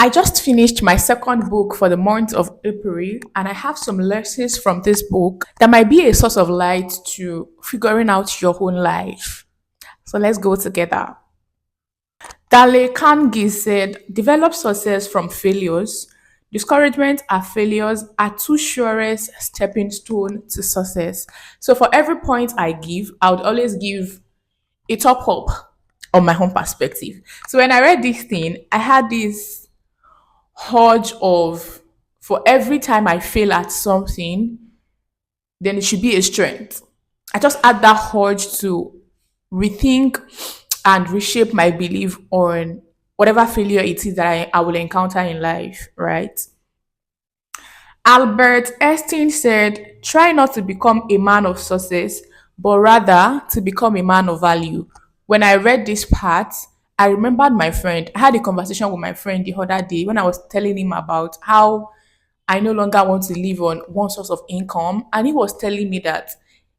I just finished my second book for the month of April, and I have some lessons from this book that might be a source of light to figuring out your own life. So let's go together. Dale Carnegie said, develop success from failures. Discouragement and failures are two surest stepping stone to success. So for every point I give, I would always give a top up on my own perspective. So when I read this thing, I had this urge of for every time I fail at something, then it should be a strength. I just had that urge to rethink and reshape my belief on whatever failure it is that I will encounter in life, right? Albert Einstein said, try not to become a man of success, but rather to become a man of value. When I read this part, I remembered my friend. I had a conversation with my friend the other day when I was telling him about how I no longer want to live on one source of income. And he was telling me that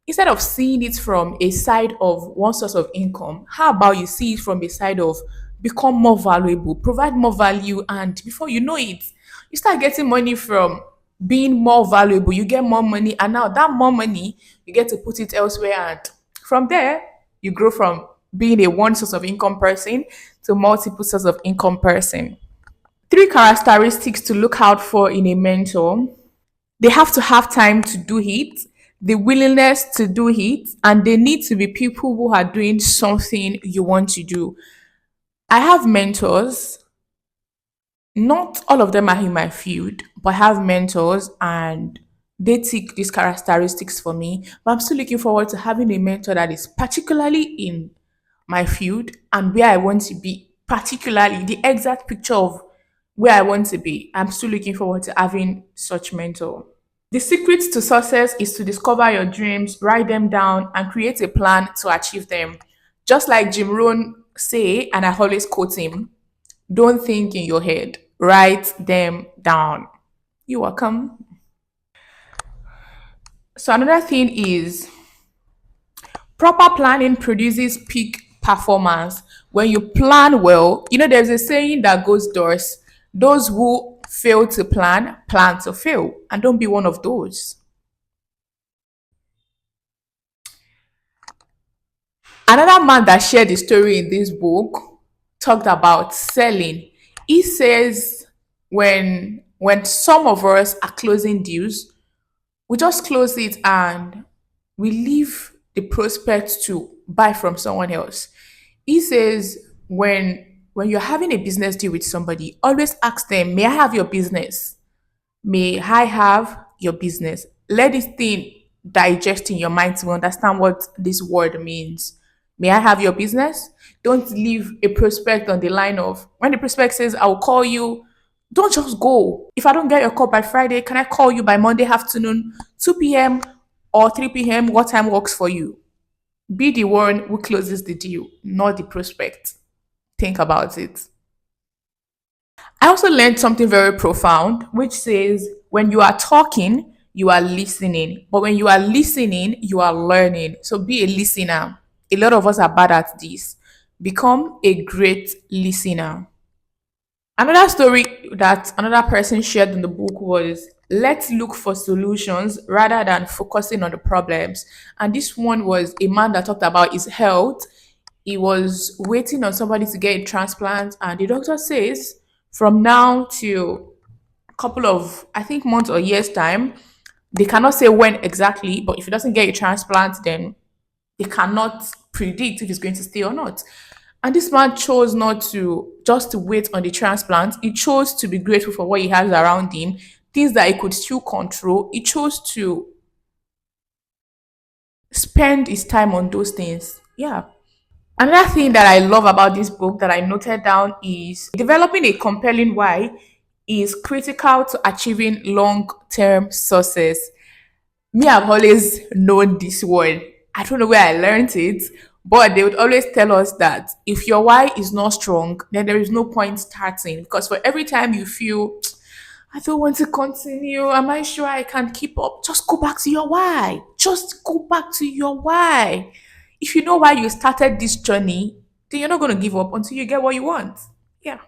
instead of seeing it from a side of one source of income, how about you see it from a side of become more valuable, provide more value, and before you know it, you start getting money from being more valuable. You get more money, and now that more money, you get to put it elsewhere. And from there, you grow from being a one source of income person to multiple source of income person. Three characteristics to look out for in a mentor: they have to have time to do it, the willingness to do it, and they need to be people who are doing something you want to do. I have mentors. Not all of them are in my field, but I have mentors and they tick these characteristics for me. But I'm still looking forward to having a mentor that is particularly in my field and where I want to be, particularly the exact picture of where I want to be. I'm still looking forward to having such mentor. The secret to success is to discover your dreams, write them down, and create a plan to achieve them. Just like Jim Rohn say, and I always quote him, don't think in your head, write them down. You're welcome. So another thing is proper planning produces peak performance. When you plan well, there's a saying that goes those who fail to plan to fail. And don't be one of those. Another man that shared the story in this book talked about selling. He says when some of us are closing deals, we just close it and we leave the prospect to buy from someone else. He says when you're having a business deal with somebody, always ask them, may I have your business? May I have your business? Let this thing digest in your mind to understand what this word means. May I have your business? Don't leave a prospect on the line of when the prospect says, I'll call you, don't just go. If I don't get your call by Friday, can I call you by Monday afternoon, 2 p.m. or 3 p.m.? What time works for you? Be the one who closes the deal, not the prospect. Think about it. I also learned something very profound, which says when you are talking, you are listening. But when you are listening, you are learning. So be a listener. A lot of us are bad at this. Become a great listener. Another story that another person shared in the book was let's look for solutions rather than focusing on the problems. And this one was a man that talked about his health. He was waiting on somebody to get a transplant, and the doctor says from now to a couple of, I think, months or years' time, they cannot say when exactly, but if he doesn't get a transplant, then they cannot predict if he's going to stay or not. And this man chose not to just to wait on the transplant. He chose to be grateful for what he has around him, things that he could still control. He chose to spend his time on those things. Yeah. Another thing that I love about this book that I noted down is developing a compelling why is critical to achieving long-term success. Me, I've always known this word. I don't know where I learned it, but they would always tell us that if your why is not strong, then there is no point starting. Because for every time you feel, I don't want to continue, am I sure I can keep up? Just go back to your why. Just go back to your why. If you know why you started this journey, then you're not going to give up until you get what you want. Yeah.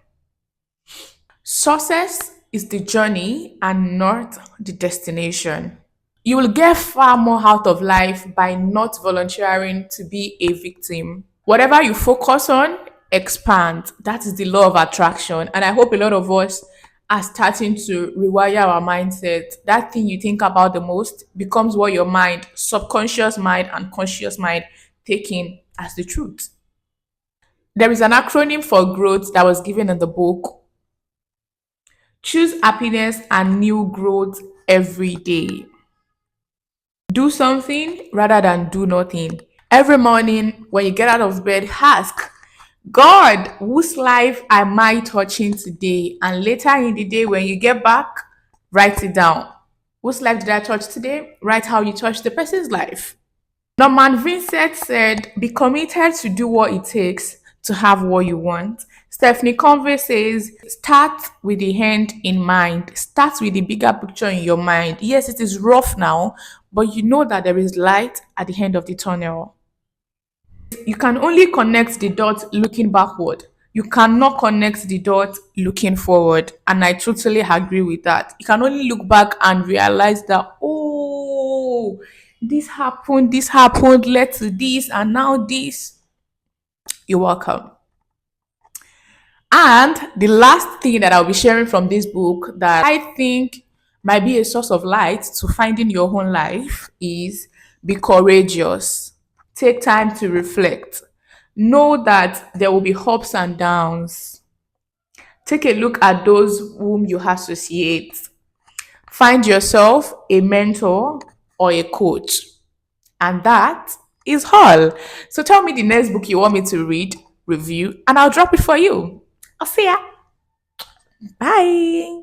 Success is the journey and not the destination. You will get far more out of life by not volunteering to be a victim. Whatever you focus on, expand. That is the law of attraction. And I hope a lot of us are starting to rewire our mindset. That thing you think about the most becomes what your mind, subconscious mind, and conscious mind take in as the truth. There is an acronym for growth that was given in the book. Choose happiness and new growth every day. Do something rather than do nothing. Every morning when you get out of bed, ask God, whose life am I touching today? And later in the day, when you get back, write it down. Whose life did I touch today? Write how you touched the person's life. Norman Vincent said, be committed to do what it takes to have what you want. Stephanie Convey says, start with the end in mind. Start with the bigger picture in your mind. Yes, it is rough now, but you know that there is light at the end of the tunnel. You can only connect the dots looking backward. You cannot connect the dots looking forward. And I totally agree with that. You can only look back and realize that, oh, this happened, led to this, and now this. You're welcome. And the last thing that I'll be sharing from this book that I think might be a source of light to finding your own life is be courageous. Take time to reflect. Know that there will be ups and downs. Take a look at those whom you associate. Find yourself a mentor or a coach. And that is all. So tell me the next book you want me to read, review, and I'll drop it for you. I'll see ya. Bye.